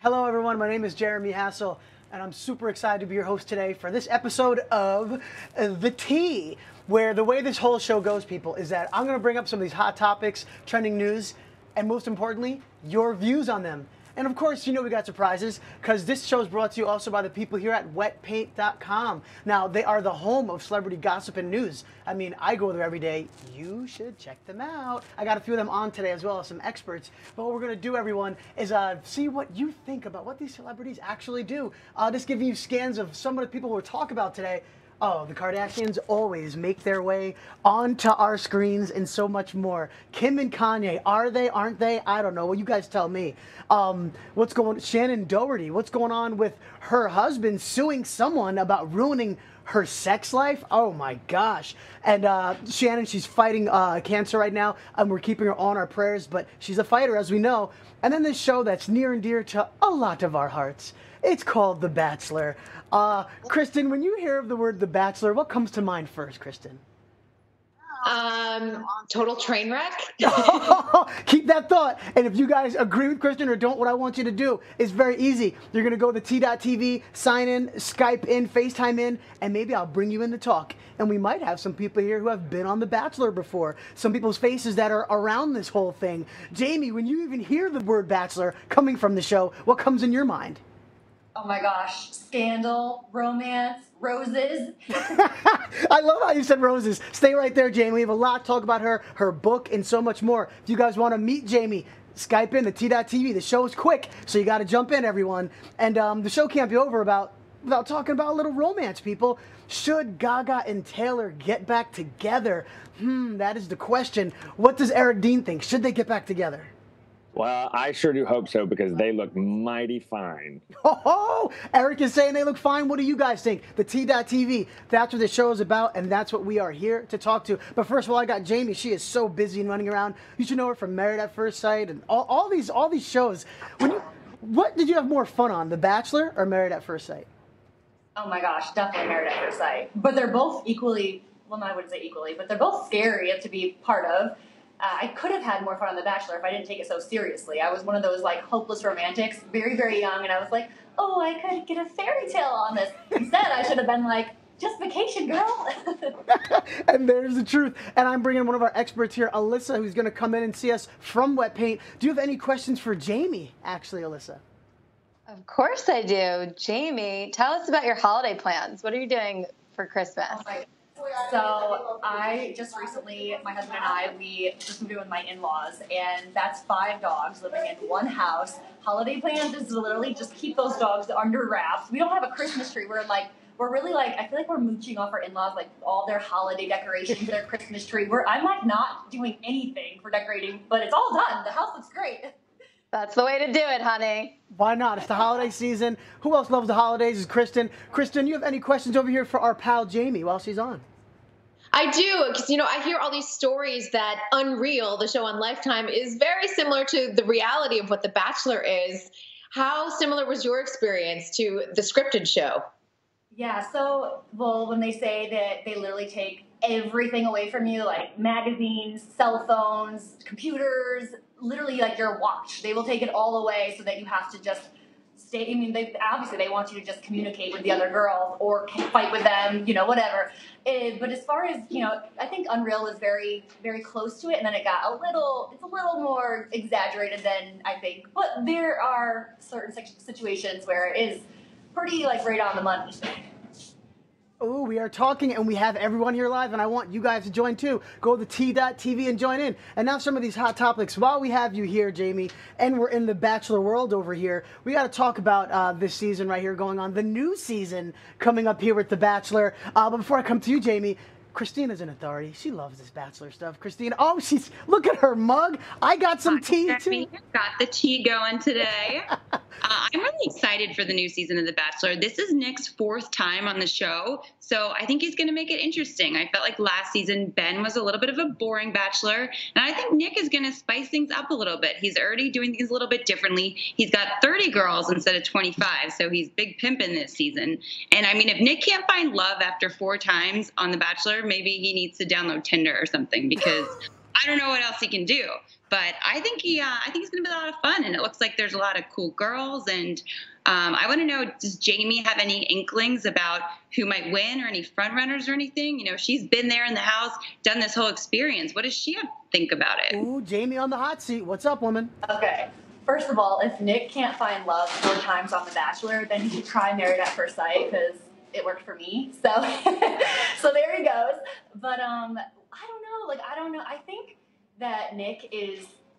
Hello, everyone. My name is Jeremy Hassel, and I'm super excited to be your host today for this episode of The Tea, where the way this whole show goes, people, is that I'm going to bring up some of these hot topics, trending news, and most importantly, your views on them. And of course, you know we got surprises, because this show is brought to you also by the people here at wetpaint.com. Now, they are the home of celebrity gossip and news. I mean, I go there every day. You should check them out. I got a few of them on today as well as some experts. But what we're going to do, everyone, is see what you think about what these celebrities actually do. I'll just give you scans of some of the people we'll talk about today. Oh, the Kardashians always make their way onto our screens and so much more. Kim and Kanye, are they, aren't they? I don't know. Well, you guys tell me. What's going on? Shannen Doherty, what's going on with her husband suing someone about ruining her sex life? Oh my gosh. And Shannen, she's fighting cancer right now, and we're keeping her on our prayers, but she's a fighter, as we know. And then this show that's near and dear to a lot of our hearts. It's called The Bachelor. Kristen, when you hear of the word The Bachelor, what comes to mind first, Kristen? Total train wreck. Keep that thought. And if you guys agree with Kristen or don't, what I want you to do is very easy. You're going to go to T.TV, sign in, Skype in, FaceTime in, and maybe I'll bring you in to talk. And we might have some people here who have been on The Bachelor before. Some people's faces that are around this whole thing. Jamie, when you even hear the word Bachelor coming from the show, what comes in your mind? Oh my gosh, scandal, romance, roses. I love how you said roses. Stay right there, Jamie. We have a lot to talk about her, her book, and so much more. If you guys want to meet Jamie, Skype in to T.TV. The show is quick, so you got to jump in, everyone. And the show can't be over without talking about a little romance, people. Should Gaga and Taylor get back together? That is the question. What does Eric Dean think? Should they get back together? Well, I sure do hope so, because they look mighty fine. Oh, Eric is saying they look fine. What do you guys think? The T.TV, that's what the show is about, and that's what we are here to talk to. But first of all, I got Jamie. She is so busy and running around. You should know her from Married at First Sight and all these shows. What did you have more fun on, The Bachelor or Married at First Sight? Oh my gosh, definitely Married at First Sight. But they're both equally, well, no, I wouldn't say equally, but they're both scary to be part of. I could have had more fun on The Bachelor if I didn't take it so seriously. I was one of those hopeless romantics, very, very young, and I was like, oh, I could get a fairy tale on this. Instead, I should have been like, just vacation, girl. And there's the truth. And I'm bringing one of our experts here, Alyssa, who's going to come in and see us from Wet Paint. Do you have any questions for Jamie, actually, Alyssa? Of course I do. Jamie, tell us about your holiday plans. What are you doing for Christmas? Oh my. So I just recently, my husband and I, we just moved in with my in-laws, and that's 5 dogs living in one house. Holiday plans is literally just keep those dogs under wraps. We don't have a Christmas tree. We're really I feel like we're mooching off our in-laws, all their holiday decorations, their Christmas tree. I'm not doing anything for decorating, but it's all done. The house looks great. That's the way to do it, honey. Why not? It's the holiday season. Who else loves the holidays? Is Kristen. Kristen, you have any questions over here for our pal Jamie while she's on? I do, because, I hear all these stories that Unreal, the show on Lifetime, is very similar to the reality of what The Bachelor is. How similar was your experience to the scripted show? Yeah, when they say that they literally take everything away from you, like magazines, cell phones, computers, literally your watch. They will take it all away so that you have to just stay. I mean, they want you to just communicate with the other girls or fight with them, whatever. But as far as, I think Unreal was very, very close to it, and then it's a little more exaggerated than I think. But there are certain situations where it is pretty, right on the money. Oh, we are talking, and we have everyone here live, and I want you guys to join too. Go to T.TV and join in. And now some of these hot topics. While we have you here, Jamie, and we're in the Bachelor world over here, we got to talk about this season right here going on, the new season coming up here with The Bachelor. But before I come to you, Jamie, Christina's an authority. She loves this Bachelor stuff. Christina, look at her mug. I got some tea, too. Got the tea going today. I'm really excited for the new season of The Bachelor. This is Nick's 4th time on the show, so I think he's going to make it interesting. I felt like last season Ben was a little bit of a boring Bachelor, and I think Nick is going to spice things up a little bit. He's already doing things a little bit differently. He's got 30 girls instead of 25, so he's big pimping this season. And, I mean, if Nick can't find love after 4 times on The Bachelor, maybe he needs to download Tinder or something, because I don't know what else he can do. But I think he's going to be a lot of fun, and it looks like there's a lot of cool girls. And I want to know, does Jamie have any inklings about who might win or any front runners or anything? You know, she's been there in the house, done this whole experience. What does she have to think about it? Ooh, Jamie on the hot seat. What's up, woman? Okay. First of all, if Nick can't find love 4 times on The Bachelor, then he should try Married at First Sight, because it worked for me. So, so there he goes. But I don't know. I think that Nick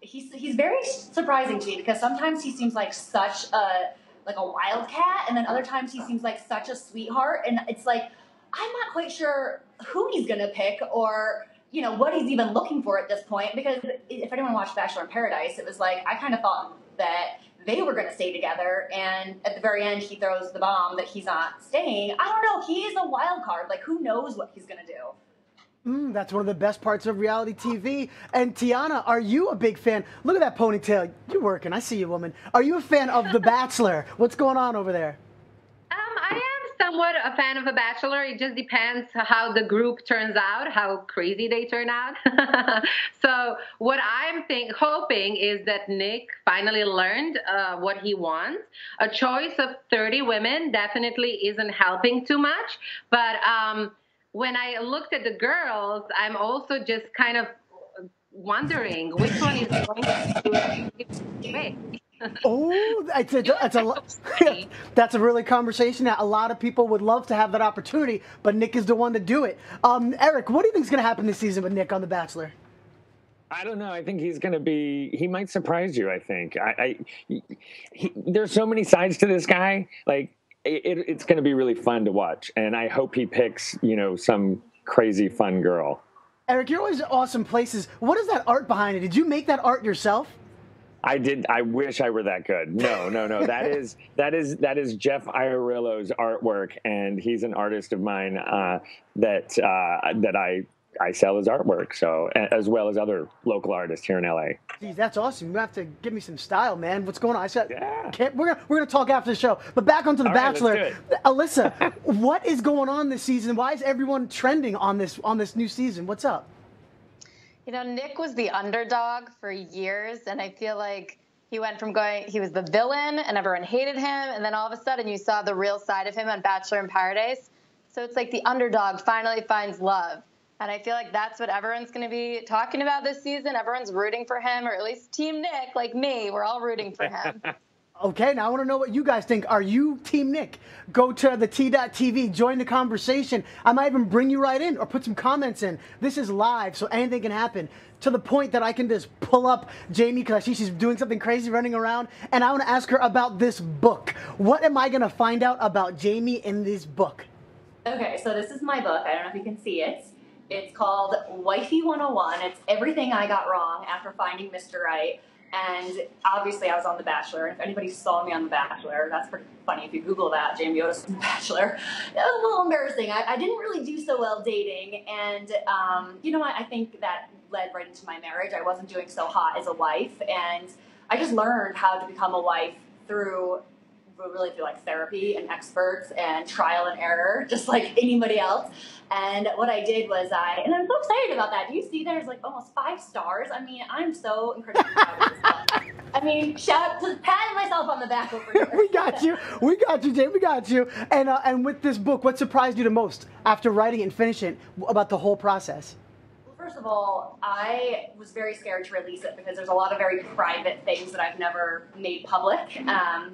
he's very surprising to me, because sometimes he seems like such a wildcat, and then other times he seems like such a sweetheart, and it's like I'm not quite sure who he's gonna pick, or what he's even looking for at this point. Because if anyone watched Bachelor in Paradise, it was like I kind of thought that they were going to stay together, and at the very end he throws the bomb that he's not staying. I don't know. He is a wild card. Like, who knows what he's going to do? That's one of the best parts of reality TV. And Tiana, are you a big fan? Look at that ponytail. You're working. I see you, woman. Are you a fan of The Bachelor? What's going on over there? I am somewhat a fan of The Bachelor. It just depends how the group turns out, how crazy they turn out. So what I'm hoping is that Nick finally learned what he wants. A choice of 30 women definitely isn't helping too much. But when I looked at the girls, I'm also just kind of wondering which one is going to be. Oh, that's a really conversation that a lot of people would love to have that opportunity, but Nick is the one to do it. Eric, what do you think is going to happen this season with Nick on The Bachelor? I don't know. I think he's going to he might surprise you, I think. There's so many sides to this guy. Like, it's going to be really fun to watch, and I hope he picks, some crazy fun girl. Eric, you're always at awesome places. What is that art behind it? Did you make that art yourself? I did. I wish I were that good. No. That is Jeff Iorillo's artwork, and he's an artist of mine that I sell his artwork. So, as well as other local artists here in LA. Geez, that's awesome. You have to give me some style, man. What's going on? We're gonna talk after the show. But back onto The Bachelor. Right, let's do it. Alyssa, what is going on this season? Why is everyone trending on this new season? What's up? Nick was the underdog for years, and I feel like he went from he was the villain and everyone hated him, and then all of a sudden you saw the real side of him on Bachelor in Paradise. So it's like the underdog finally finds love. And I feel like that's what everyone's going to be talking about this season. Everyone's rooting for him, or at least Team Nick, like me. We're all rooting for him. Okay, now I want to know what you guys think. Are you Team Nick? Go to the T.TV, join the conversation. I might even bring you right in or put some comments in. This is live, so anything can happen. To the point that I can just pull up Jamie because I see she's doing something crazy running around, and I want to ask her about this book. What am I going to find out about Jamie in this book? Okay, so this is my book. I don't know if you can see it. It's called Wifey 101. It's everything I got wrong after finding Mr. Right. And obviously I was on The Bachelor. If anybody saw me on The Bachelor, that's pretty funny. If you Google that, Jamie Otis on The Bachelor, that was a little embarrassing. I didn't really do so well dating. And I think that led right into my marriage. I wasn't doing so hot as a wife. And I just learned how to become a wife through like therapy and experts and trial and error, just like anybody else. And what I did was and I'm so excited about that. Do you see there's like almost 5 stars? I mean, I'm so incredibly proud of this book. I mean, patting myself on the back over here. We got you, Jay. We got you. And with this book, what surprised you the most after writing it and finishing it about the whole process? First of all, I was very scared to release it because there's a lot of very private things that I've never made public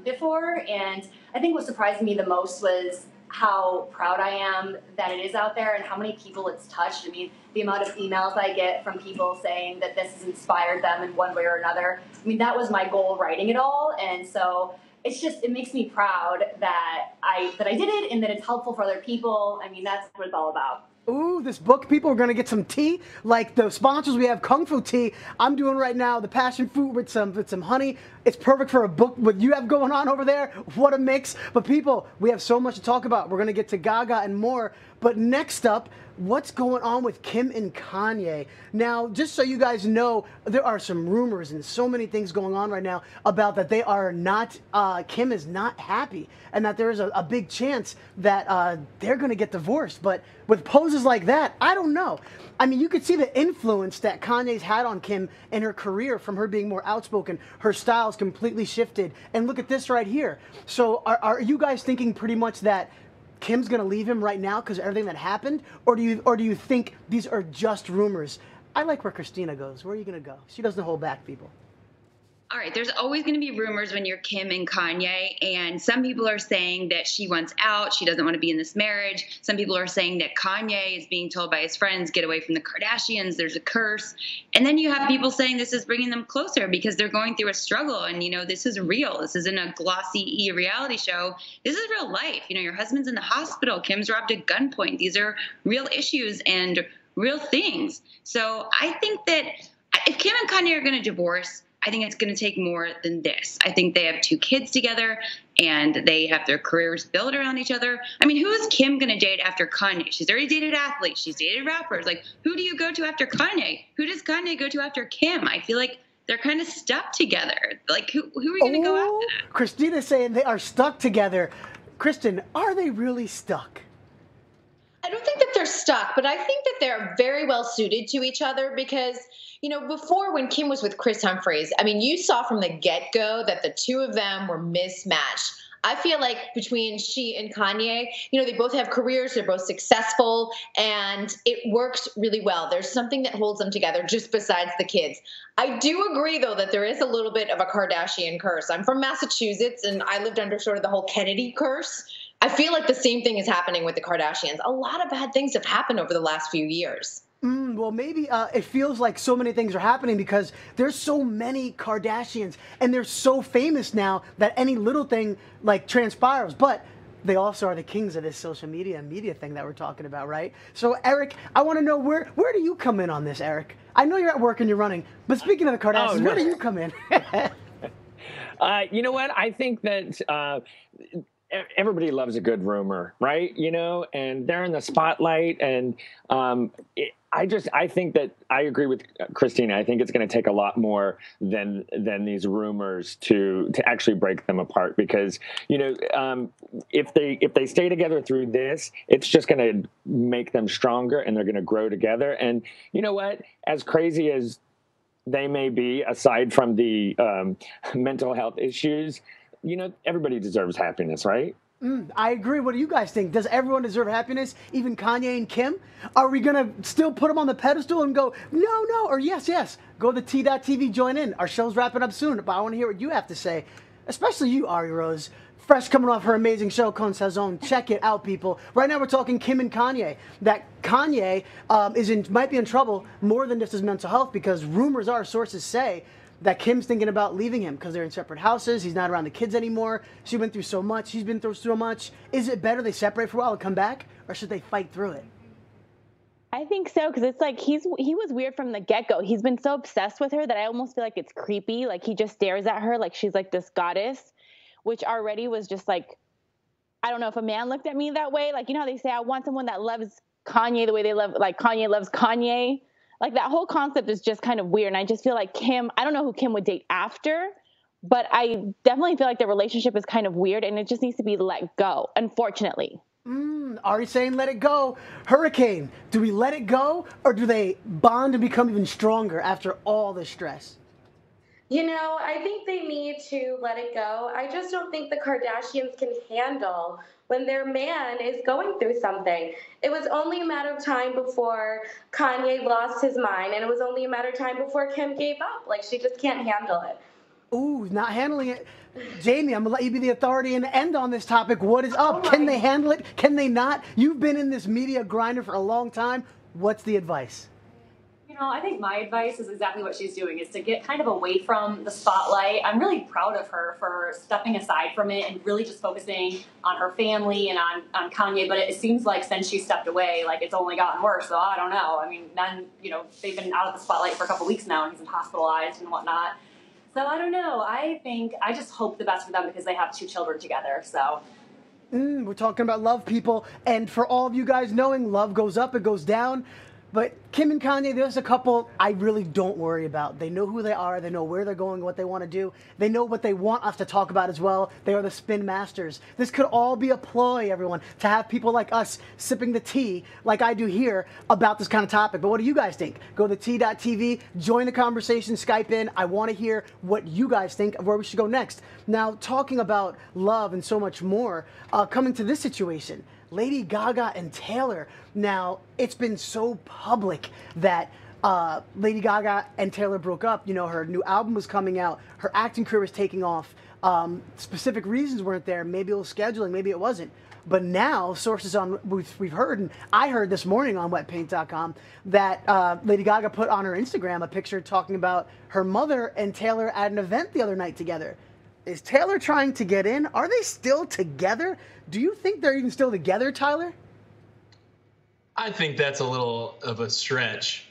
before. And I think what surprised me the most was how proud I am that it is out there and how many people it's touched. I mean, the amount of emails I get from people saying that this has inspired them in one way or another. I mean, that was my goal writing it all. And so it makes me proud that I did it and that it's helpful for other people. I mean, that's what it's all about. Ooh, this book, people are going to get some tea. Like the sponsors, we have Kung Fu tea. I'm doing right now the passion fruit with some honey. It's perfect for a book. What you have going on over there, what a mix. But people, we have so much to talk about. We're going to get to Gaga and more. But next up, what's going on with Kim and Kanye? Now, just so you guys know, there are some rumors and so many things going on right now about that they are not, Kim is not happy, and that there is a big chance that they're going to get divorced. But with poses like that, I don't know. I mean, you could see the influence that Kanye's had on Kim in her career from her being more outspoken. Her style's completely shifted. And look at this right here. So are you guys thinking pretty much that Kim's going to leave him right now because of everything that happened? Or do you think these are just rumors? I like where Christina goes. Where are you going to go? She doesn't hold back people. All right, there's always going to be rumors when you're Kim and Kanye, and some people are saying that she wants out, she doesn't want to be in this marriage. Some people are saying that Kanye is being told by his friends, get away from the Kardashians, there's a curse. And then you have people saying this is bringing them closer because they're going through a struggle, and, this is real. This isn't a glossy reality show. This is real life. Your husband's in the hospital. Kim's robbed at gunpoint. These are real issues and real things. So I think that if Kim and Kanye are going to divorce, I think it's going to take more than this. I think they have 2 kids together, and they have their careers built around each other. I mean, who is Kim going to date after Kanye? She's already dated athletes. She's dated rappers. Like, who do you go to after Kanye? Who does Kanye go to after Kim? I feel like they're kind of stuck together. Like, who are you going to go after that? Christina's saying they are stuck together. Kristen, are they really stuck? I don't think that they're stuck, but I think that they're very well suited to each other because, before when Kim was with Chris Humphries, I mean, you saw from the get-go that the two of them were mismatched. I feel like between she and Kanye, they both have careers, they're both successful, and it works really well. There's something that holds them together just besides the kids. I do agree, though, that there is a little bit of a Kardashian curse. I'm from Massachusetts, and I lived under sort of the whole Kennedy curse. I feel like the same thing is happening with the Kardashians. A lot of bad things have happened over the last few years. Well, maybe it feels like so many things are happening because there's so many Kardashians, and they're so famous now that any little thing transpires. But they also are the kings of this social media thing that we're talking about, right? So, Eric, I want to know where do you come in on this, Eric? I know you're at work and you're running, but speaking of the Kardashians, where do you come in? You know what? I think that everybody loves a good rumor, right? And they're in the spotlight, and I think that I agree with Christina. I think it's going to take a lot more than these rumors to actually break them apart because, if they stay together through this, it's just going to make them stronger and they're going to grow together. And you know what? As crazy as they may be, aside from the mental health issues, everybody deserves happiness, right? I agree. What do you guys think? Does everyone deserve happiness? Even Kanye and Kim? Are we going to still put them on the pedestal and go, no, or yes? Go to T.TV, join in. Our show's wrapping up soon, but I want to hear what you have to say, especially you, Ari Rose. Fresh coming off her amazing show, Con Sazon. Check it out, people. Right now we're talking Kim and Kanye. That Kanye might be in trouble more than just his mental health because rumors are, sources say, that Kim's thinking about leaving him because they're in separate houses. He's not around the kids anymore. She went through so much. He's been through so much. Is it better they separate for a while and come back, or should they fight through it? I think so, because it's like he was weird from the get-go. He's been so obsessed with her that I almost feel like it's creepy. Like he just stares at her like she's like this goddess, which already was just like, I don't know if a man looked at me that way. Like, how they say, I want someone that loves Kanye the way Kanye loves Kanye. Like that whole concept is just kind of weird. And I just feel like Kim, I don't know who Kim would date after, but I definitely feel like the relationship is kind of weird and it just needs to be let go, unfortunately. Ari saying let it go. Hurricane, do we let it go or do they bond and become even stronger after all the stress? I think they need to let it go. I just don't think the Kardashians can handle when their man is going through something. It was only a matter of time before Kanye lost his mind, and it was only a matter of time before Kim gave up. Like, she just can't handle it. Ooh, not handling it. Jamie, I'm going to let you be the authority and end on this topic. What is up? Can they handle it? Can they not? You've been in this media grinder for a long time. What's the advice? I think my advice is exactly what she's doing, is to get kind of away from the spotlight. I'm really proud of her for stepping aside from it and really just focusing on her family and on Kanye. But it seems like since she stepped away, like it's only gotten worse. So I don't know. I mean, men, they've been out of the spotlight for a couple weeks now and he's been hospitalized and whatnot. So I don't know. I just hope the best for them because they have 2 children together. So We're talking about love, people. And for all of you guys knowing, love goes up, it goes down. But Kim and Kanye, there's a couple I really don't worry about. They know who they are. They know where they're going, what they want to do. They know what they want us to talk about as well. They are the spin masters. This could all be a ploy, everyone, to have people like us sipping the tea, like I do here, about this kind of topic. But what do you guys think? Go to t.tv, join the conversation, Skype in. I want to hear what you guys think of where we should go next. Now, talking about love and so much more, coming to this situation, Lady Gaga and Taylor. Now, it's been so public that Lady Gaga and Taylor broke up. You know, her new album was coming out. Her acting career was taking off. Specific reasons weren't there. Maybe it was scheduling. Maybe it wasn't. But now, sources on we've heard, and I heard this morning on wetpaint.com, that Lady Gaga put on her Instagram a picture talking about her mother and Taylor at an event the other night together. Is Taylor trying to get in? Are they still together? Do you think they're even still together, Tyler? I think that's a little of a stretch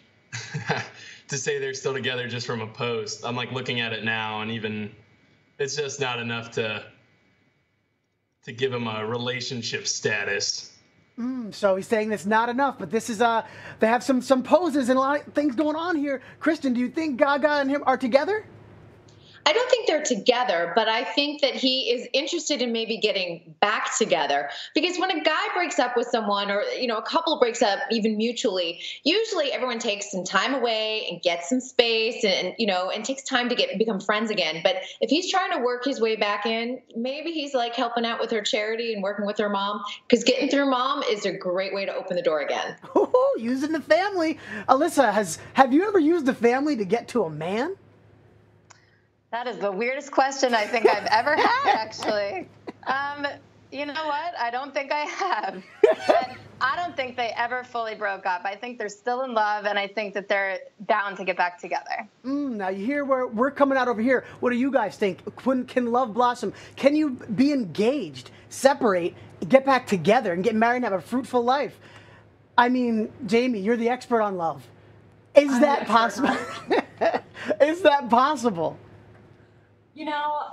to say they're still together just from a post. I'm like looking at it now, and even it's just not enough to give him a relationship status. So he's saying that's not enough, but this is they have some poses and a lot of things going on here. Kristen, do you think Gaga and him are together? I don't think they're together, but I think that he is interested in maybe getting back together. Because when a guy breaks up with someone, or a couple breaks up even mutually, usually everyone takes some time away and gets some space, and takes time to become friends again. But if he's trying to work his way back in, maybe he's like helping out with her charity and working with her mom, because getting through mom is a great way to open the door again. Using the family. Alyssa, have you ever used the family to get to a man? That is the weirdest question I think I've ever had, actually. You know what? I don't think I have. But I don't think they ever fully broke up. I think they're still in love, and I think that they're down to get back together. Now, you hear where we're coming out over here. What do you guys think? Can love blossom? Can you be engaged, separate, get back together, and get married and have a fruitful life? I mean, Jamie, you're the expert on love. Is that possible? Is that possible?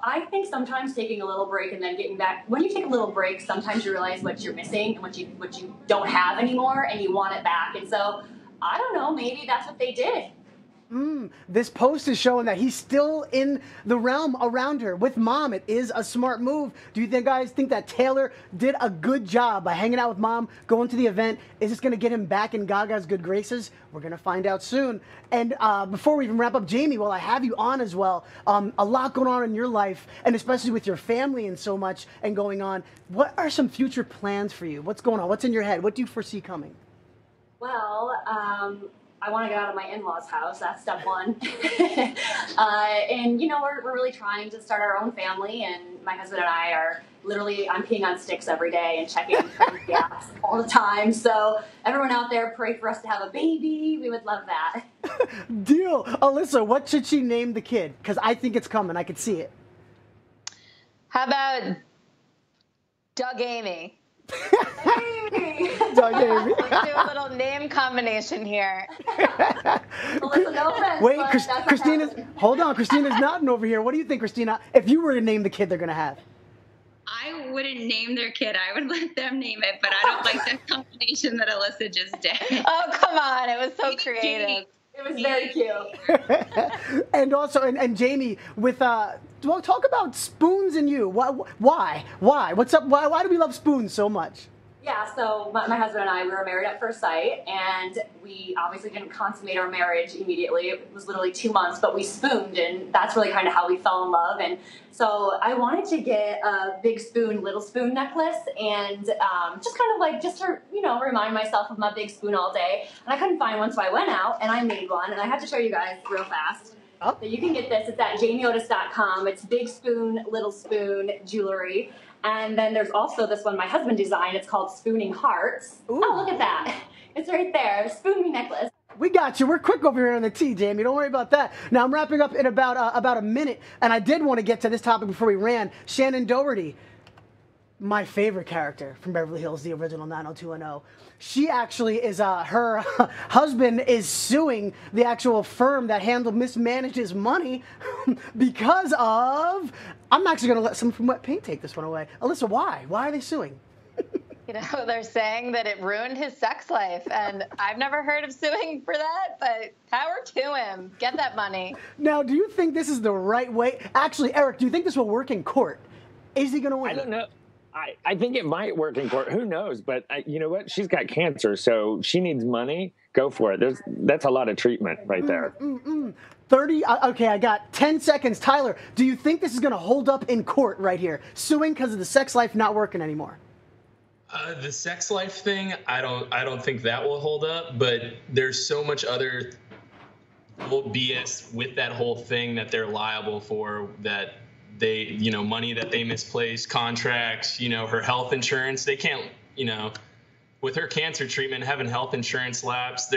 I think sometimes taking a little break and then getting back, when you take a little break, sometimes you realize what you're missing and what you don't have anymore, and you want it back. And so, I don't know, maybe that's what they did. This post is showing that he's still in the realm around her with mom. It is a smart move. Do you guys think that Taylor did a good job by hanging out with mom, going to the event? Is this going to get him back in Gaga's good graces? We're going to find out soon. And before we even wrap up, Jamie, while I have you on as well, a lot going on in your life, and especially with your family and so much and going on. What are some future plans for you? What's going on? What's in your head? What do you foresee coming? Well, I want to get out of my in-laws' house. That's step one. And, we're really trying to start our own family. And my husband and I are literally, I'm peeing on sticks every day and checking gas all the time. So everyone out there, pray for us to have a baby. We would love that. Deal. Alyssa, what should she name the kid? Because I think it's coming. I could see it. How about Doug Amy? Doug Amy. Let's do a little name combination here. Alyssa, no offense, wait, Christina's, hold on. Christina's nodding over here. What do you think, Christina? If you were to name the kid they're going to have? I wouldn't name their kid. I would let them name it, but I don't like the combination that Alyssa just did. Oh, come on. It was so creative. It was very cute. And also, and Jamie, with talk about spoons and you. Why? What's up? Why do we love spoons so much? Yeah, so my husband and I, we were married at first sight, and we obviously didn't consummate our marriage immediately. It was literally 2 months, but we spooned, and that's really kind of how we fell in love. And so I wanted to get a big spoon, little spoon necklace, and just kind of like, just to, remind myself of my big spoon all day. And I couldn't find one, so I went out and I made one, and I have to show you guys real fast. Oh. So you can get this. It's at jamieotis.com. It's big spoon, little spoon jewelry. And then there's also this one my husband designed. It's called Spooning Hearts. Ooh. Oh, look at that. It's right there. Spoon me necklace. We got you. We're quick over here on the tea, Jamie. Don't worry about that. Now, I'm wrapping up in about a minute, and I did want to get to this topic before we ran. Shannen Doherty. my favorite character from Beverly Hills, the original 90210. She actually is, her husband is suing the actual firm that mismanaged his money because of, I'm actually going to let someone from Wet Paint take this one away. Alyssa, why? Why are they suing? You know, they're saying that it ruined his sex life, and I've never heard of suing for that, but power to him. Get that money. Now, do you think this is the right way? Actually, Eric, do you think this will work in court? Is he going to win? I don't know. I think it might work in court. Who knows? But you know what? She's got cancer, so she needs money. Go for it. That's a lot of treatment right there. 30. Okay, I got 10 seconds. Tyler, do you think this is going to hold up in court right here? Suing because of the sex life not working anymore. The sex life thing, I don't think that will hold up. But there's so much other BS with that whole thing that they're liable for, that they, you know, money that they misplaced, contracts, you know, her health insurance. They can't, you know, with her cancer treatment, having health insurance lapse,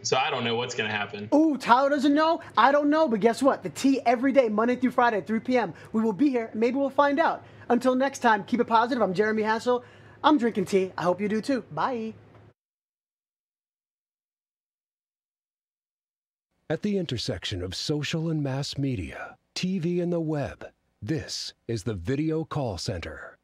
so I don't know what's going to happen. Ooh, Tyler doesn't know? I don't know, but guess what? The Tea every day, Monday through Friday at 3 p.m. We will be here. Maybe we'll find out. Until next time, keep it positive. I'm Jeremy Hassel. I'm drinking tea. I hope you do too. Bye. At the intersection of social and mass media, TV and the web, this is the Video Call Center.